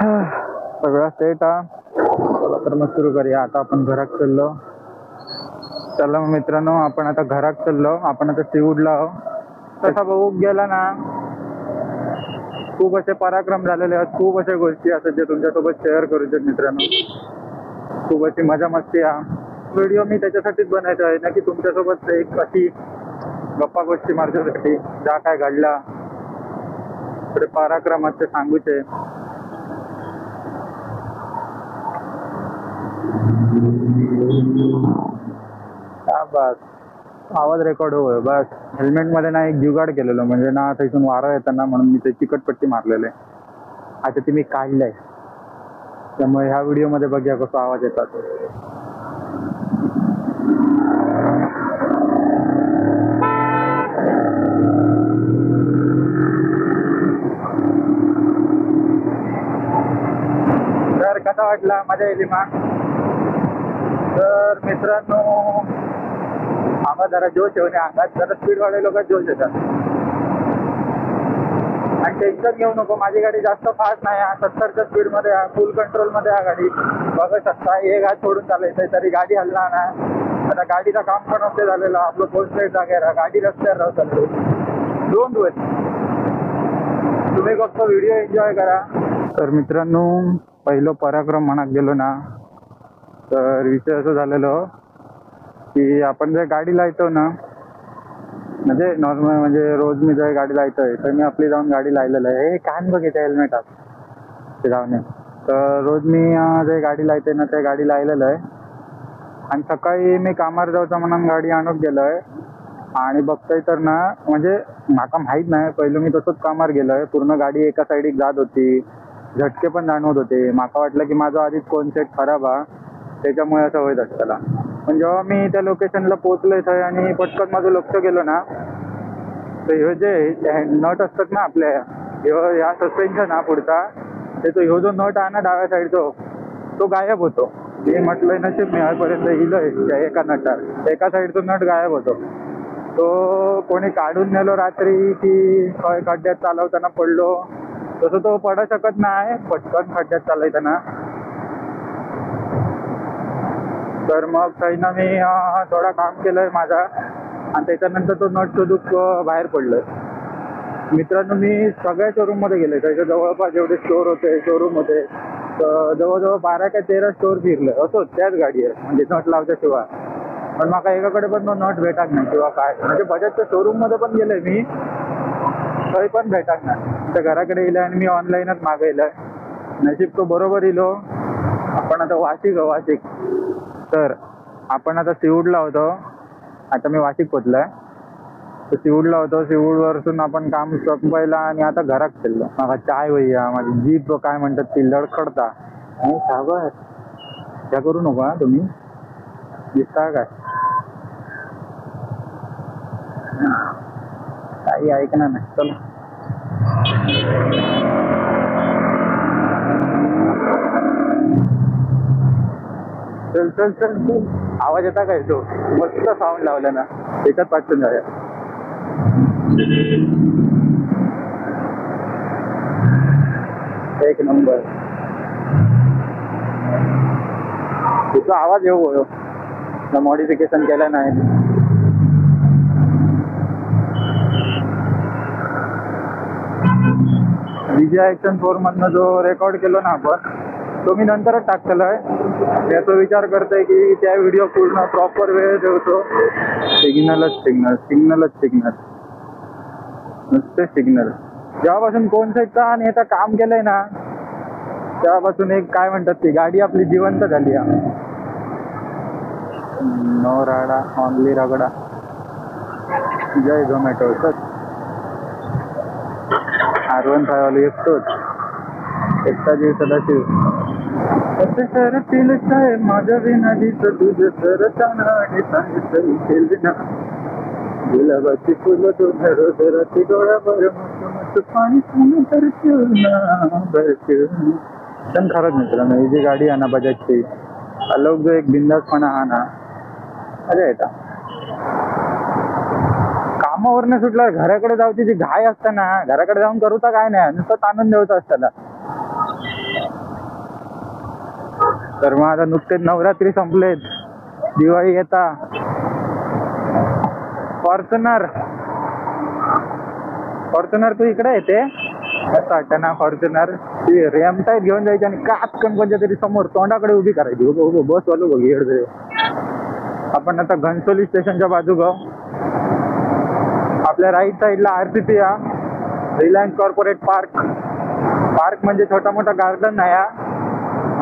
सगळा सेट हा. चला तर मग सुरू करूया. आता आपण घरात चाललो. चला मग मित्रांनो, आपण आता घरात चाललो. आपण आता सीवूडला आहो. तसा बघू गेला ना, खूप असे पराक्रम झालेले आहेत, खूप अशा गोष्टी असतात जे तुमच्यासोबत शेअर करू शकतो मित्रांनो. खूप अशी मजा मस्ती हा व्हिडिओ मी त्याच्यासाठीच बनायचा आहे ना, की तुमच्यासोबत एक अशी गप्पा गोष्टी मारण्यासाठी ज्या काय घडला तर पराक्रमात ते सांगूचे. बस आवाज रेकॉर्ड होय. बस हेल्मेट मध्ये ना एक जुगाड केलेलं, म्हणजे ना तिथून वारा येताना म्हणून मी ते चिकटपट्टी मारलेलं आहे. आता ती मी काढलंय, त्यामुळे ह्या व्हिडिओ मध्ये बघूया कसा आवाज येतात. तर कसा वाटला, मजा येते मा. तर मित्रांनो, अंगात जरा जोश येऊन, अंगात जरा स्पीड वाले लोक जोश येतात. आणि टेन्शन घेऊ नको, माझी गाडी जास्त फास्ट नाही, 70च्या स्पीड मध्ये, फुल कंट्रोल मध्ये हा गाडी. बघू शकता एक हात सोडून चालायचंय तरी गाडी हलणार नाही. आता गाडीचं काम पण असते झालेलं, आपलं पोस्ट लाईट जागेला, गाडी रस्त्यावर राहू चालली. Don't do it. तुम्ही फक्त व्हिडिओ एन्जॉय करा. तर मित्रांनो, पहिलं पराक्रम म्हणत गेलो ना, तर विषय असं झालेलं की आपण जे गाडी लायतो ना, म्हणजे नॉर्मल, म्हणजे रोज मी जर गाडी लायतोय तर मी आपली जाऊन गाडी लायलेलं आहे. हे कान बघितलं हेल्मेटात ते जाऊन. तर रोज मी जे गाडी लायते ना ते गाडी लायलेलं आहे. आणि सकाळी मी कामावर जाऊचा म्हणून गाडी आणून गेलोय आणि बघतोय तर ना, म्हणजे माका माहीत नाही, पहिलं मी तसंच कामावर गेलोय. पूर्ण गाडी एका साईडिक जात होती, झटके पण जाणवत होते. माका वाटलं की माझा आधीच कोण सेट खराब हा, त्याच्यामुळे असं होत असताना. पण जेव्हा मी त्या लोकेशनला पोहोचलोय थंय आणि पटकन माझं लक्ष गेलं ना, तर ह्यो जे नट असतात ना आपल्या, ह्या सस्पेन्शन हा पुढचा, त्याचा ह्यो जो नट आहे ना डाव्या साईडचा, तो गायब होतो. मी म्हटलंय नशीब मिळापर्यंत इलोय त्या एका नटात, एका साईडचा नट गायब होतो. तो कोणी काढून नेलो रात्री की काय खड्ड्यात चालवताना पडलो, तसं तो पडू शकत नाही पटकन खड्ड्यात चालवताना. तर मग ना मी थोडा काम केलंय माझा आणि त्याच्यानंतर तो नट शोधूक बाहेर पडलोय. मित्रांनो, मी सगळ्या शोरूम मध्ये गेले, त्याच्या जवळपास जेवढे स्टोर होते, शोरूम होते, तर जवळजवळ 12 का 13 स्टोर फिरले असो त्याच गाडीवर, म्हणजे नट लावल्याशिवाय. पण मला एकाकडे पण तो नट भेटाक नाही किंवा काय, म्हणजे बजाजच्या शोरूम मध्ये पण गेले मी, तरी पण भेटाक नाही. तर घराकडे येईल आणि मी ऑनलाईनच मागवलंय. नशीब तो बरोबर इलो. आपण आता वाशिक. तर आपण आता सीवूडला होतो, आता मी वाशिक पोचलोय. तर सीवूडला होतो, सीवूडवरसून आपण काम संपवायला आणि आता घरात चाललो. मला चाय भैया, माझी जीभ काय म्हणतात ती लडखडता. आणि सावकाश त्या करू नको हा, तुम्ही दिसता काय काही ऐकणार नाही. चल चल चल चल चल. आवाज येता काय तो मस्त साऊंड लावला ना, त्याच्यात पाठवून जाऊया. एक नंबर. तुझा आवाज येऊ मॉडिफिकेशन केलं नाही. DJI Action 4 मधनं जो रेकॉर्ड केलो ना आपण, तो मी नंतरच टाकलेला आहे. याचा विचार करतोय की त्या व्हिडिओ पूर्ण प्रॉपर वेळ ठेवतो. सिग्नलच नुसते सिग्नल. जेव्हापासून कोण साईडचा आणि याचा काम केलंय ना, तेव्हापासून एक काय म्हणतात ती गाडी आपली जिवंत झाली. नो राडा ऑनली रगडा. जय झोमॅटो. R15 वाले एकटोच, एकटा जीव सदाशिव. सर तिलच आहे माझ्या विनादीचं तुझं सरताना आणि सांगितलं केल ना. गुलाबाची फुलं तो धरोधराची डोळ्यावर मस्त पाणी पण खरंच मित्रांनो, ही जी गाडी आहे ना बजाजची, अलग जो एक बिंदासपणा हा ना, मजा येता. कामावरनं सुटल्यावर घराकडे जाऊची जी घाई असते ना, घराकडे जाऊन करूचा काय नाही, नुसतं ताणून द्यायचं असतं. तर मग आता नुकतेच नवरात्री संपलेत, दिवाळी येता. फॉर्च्युनर तू इकडे येते असं वाटतं ना. फॉर्च्युनर ती रेम टाईप घेऊन जायची आणि काटकन कोणत्या तरी समोर तोंडाकडे उभी करायची. बस वालो बघ येडे. आपण आता घनसोली स्टेशनच्या बाजू गाव. आपल्या राईट साईडला RCC या रिलायन्स कॉर्पोरेट पार्क म्हणजे छोटा मोठा गार्डन नाही हा.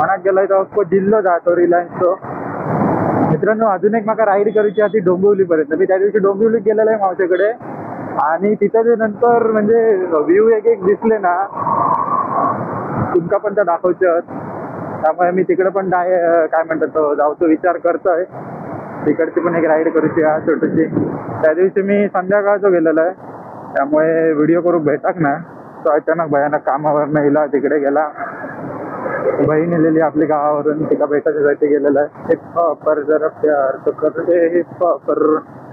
मनात गेलोय तर अख्खो जिल्हो जातो रिलायन्सचो. मित्रांनो अजून एक मला राईड करूची आहे ती डोंबिवलीपर्यंत. मी त्या दिवशी डोंबिवलीत गेलेलो आहे मावशीकडे आणि तिथं जे नंतर म्हणजे व्ह्यू एक दिसले ना तुमका पण त्या दाखवतात. त्यामुळे मी तिकडे पण काय म्हणतात तो जाऊचा विचार करतोय. तिकडची पण एक राईड करूची आहे छोटीशी. त्या दिवशी मी संध्याकाळचं गेलेलो आहे त्यामुळे व्हिडिओ करू भेटक ना. तो अचानक भयानक कामावर नाही तिकडे गेला. बहीण आलेली आपल्या गावावरून तिला भेटायसाठी गेलेला आहे. पर जरा प्यार तो करते पर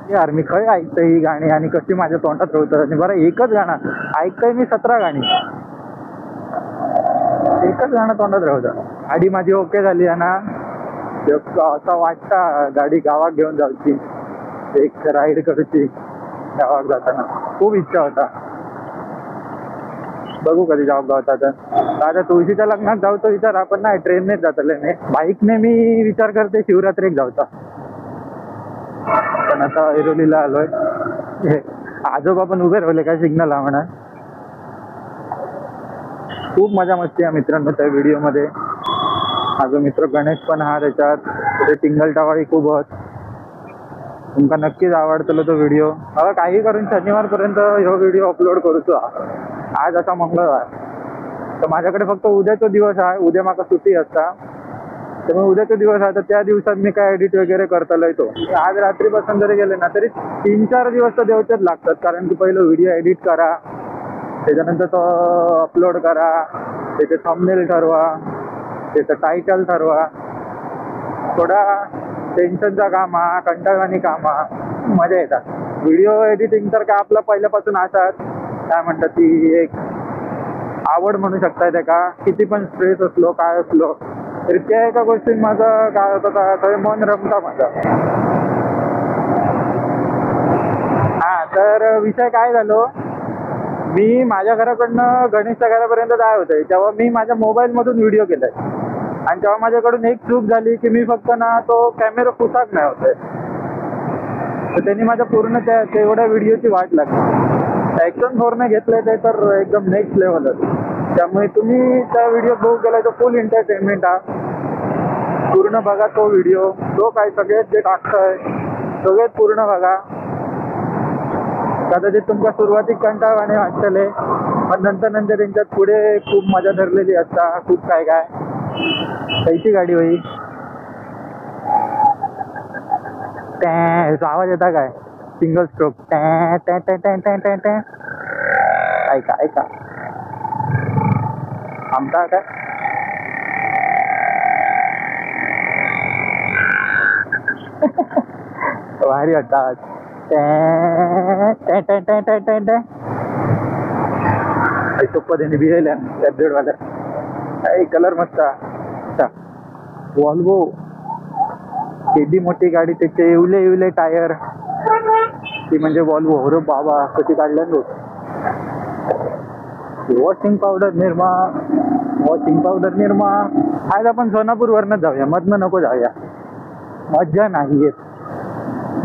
यार मी खय ऐकतोय ही गाणी आणि कशी माझ्या तोंडात होतं. आणि बरं एकच गाणं ऐकतोय मी 17 गाणी एकच गाणं तोंडात राहतं. गाडी माझी ओके झाली आहे ना. असं वाटतं गाडी गावात घेऊन जायची एक राईड करूची. गावात जाताना खूप इच्छा होता. बघू कधी जाऊ गावात. आता तुळशीच्या लग्नात जाऊचा विचार आपण नाही ट्रेननेच जातले नाही. बाईकने मी विचार करते शिवरात्रीक जाऊचा. पण आता ऐरोलीला आलोय. आजोबा पण उभे राहिले काय सिग्नल म्हणा. खूप मजा मस्ती आहे मित्रांनो त्या व्हिडिओमध्ये. माझा मित्र गणेश पण हा त्याच्यात. ते टिंगल टावाळी खूप होत. तुमका नक्कीच आवडतलो तो व्हिडिओ. मला काही करून शनिवारपर्यंत ह्यो व्हिडिओ अपलोड करूचो. आज आता मंगळवार तर माझ्याकडे फक्त उद्याचा दिवस आहे. उद्या माका सुट्टी असता त्यामुळे उद्याचा दिवस आहे. तर त्या दिवसात मी काय एडिट वगैरे करतलोय तो. आज रात्रीपासून जरी गेले ना तरी 3-4 दिवस तर देवचेच लागतात. कारण की पहिलं व्हिडिओ एडिट करा, त्याच्यानंतर तो अपलोड करा, त्याचे थंबनेल ठरवा, त्याचं टायटल ठरवा. थोडा टेन्शनचा काम हा, कंटाळवाणी काम हा. मजा येतात. व्हिडिओ एडिटिंग तर काय आपला पहिल्यापासून असाच काय म्हणतात ती एक आवड म्हणू शकता. त्या का किती पण स्ट्रेस असलो काय असलो तरी त्या एका गोष्टीत माझं काय होतं मन रमता माझा. हा तर विषय काय झालो. मी माझ्या घराकडनं गणेशच्या घरापर्यंत जाय होते तेव्हा मी माझ्या मोबाईलमधून व्हिडिओ केलाय. आणि तेव्हा माझ्याकडून एक चूक झाली की मी फक्त ना तो कॅमेरा पुसाक नाही होते. तर त्यांनी माझ्या पूर्ण तेवढ्या व्हिडिओची वाट लागली. ॲक्शन 4ने घेतलंय ते तर एकदम नेक्स्ट लेवलच. त्यामुळे तुम्ही त्या व्हिडिओ बघू केलाय तो फुल एंटरटेनमेंट हा. पूर्ण बघा तो व्हिडिओ. तो काय सगळेच जे टाकतोय सगळेच पूर्ण बघा. कदाचित तुमच्या सुरुवातीक कंटाळवाणे वाटतले पण नंतर त्यांच्यात पुढे खूप मजा धरलेली असता. खूप काय काय कैची गाडी होई त्या आवाज येता काय सिंगल स्ट्रोक ऐका ऐका आमचा काय भारी वाटतं आवाज. पद्धतीने बिहेल्या अपडेटवाल्या काही कलर मस्त. वॉल्वो केडी मोठी गाडी त्याचे इवले टायर ती म्हणजे वॉल्वो. हो बाबा कशी काढल्या लोक. वॉशिंग पावडर निर्मा आज आपण सोनापूर वरनं जाऊया. मधनं नको जाऊया. मजा नाही येत.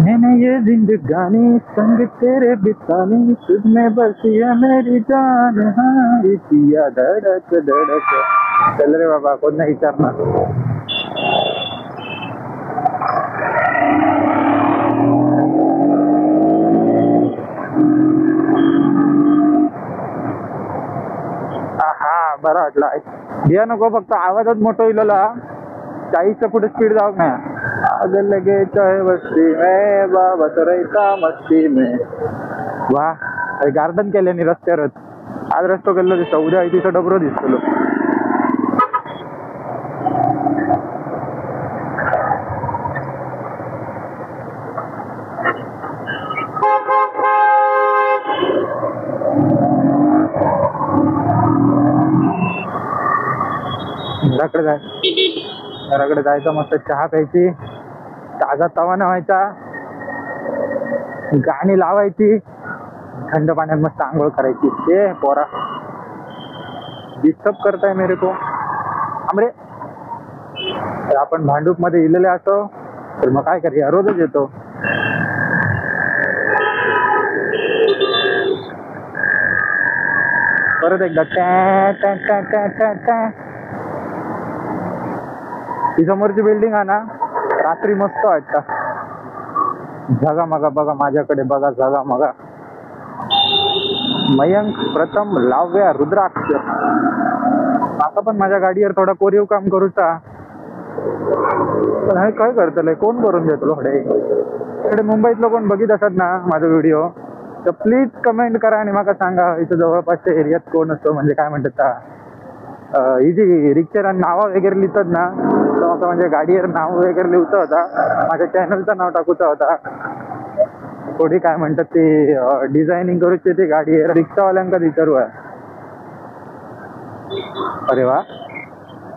मैंने ये जिंदगानी संग तेरे बितानी तुझ में बसी है मेरी जान हाँ पिया धड़क धड़क. चल रे बाबा कोण नाही विचारणार. हा बरं वाटला. बिया नको फक्त आवाजच मोठा इलेला. 40च्या पुढे स्पीड जाऊ नाही. आज लगे चाहे मस्ती में बाबा तरैता मस्ती में. वाह गार्डन केल्याने रस्त्यावरच. आज रस्तो केलेला दिसतो. उद्या तिथं डबरो दिसतो. घराकडे जाय घराकडे जायचं, मस्त चहा प्यायची, ताजा तवा व्हायचा, गाणी लावायची, थंड पाण्यात मस्त आंघोळ करायची. ते पोरा डिस्टर्ब करताय मेरे को आमरे. आपण भांडूप मध्ये इलेले असतो तर मग काय करूया, रोजच येतो. परत एकदा ती समोरची बिल्डिंग आहे ना, रात्री मस्त वाटतं. झगा मगा बघा माझ्याकडे, बघा झगा मगा. मयंक, प्रथम, लाव्या, रुद्राक्ष. आता पण माझ्या गाडीवर थोडा कोरीव काम करूचा, पण हे काय करतलंय, कोण करून देतो हडे. इकडे मुंबईतलं कोण बघित असत ना माझा व्हिडिओ तर प्लीज कमेंट करा आणि मला सांगा इथं जवळपासच्या एरियात कोण असतो, म्हणजे काय म्हणतात ही जी रिक्षाला नावं वगैरे लिहितात ना, तर मला म्हणजे गाडीवर नाव वगैरे लिहूचं होता, माझ्या चॅनलचं नाव टाकूचं होता. थोडी काय म्हणतात ते डिझायनिंग करूची ती गाडी रिक्षावाल्यांका विचारू आहे. अरे वा,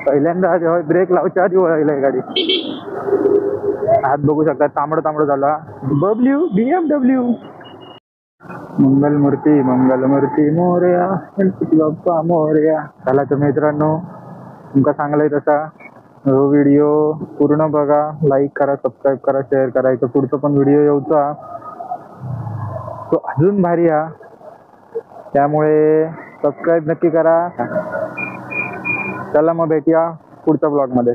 पहिल्यांदा जेव्हा ब्रेक लावच्या आधी वळायला गाडी. हात बघू शकता, तांबडं तांबडं झाला. BMW. मंगलमूर्ती मोरया, गणपती बाप्पा मोरया. चला तर मित्रांनो, तुमका सांगलाय तसा व्हिडिओ पूर्ण बघा, लाईक करा, सबस्क्राईब करा, शेअर करायचं. पुढचं पण व्हिडिओ येऊचा तो अजून भारी हा, त्यामुळे सबस्क्राईब नक्की करा. चला मग भेटूया पुढच्या ब्लॉग मध्ये.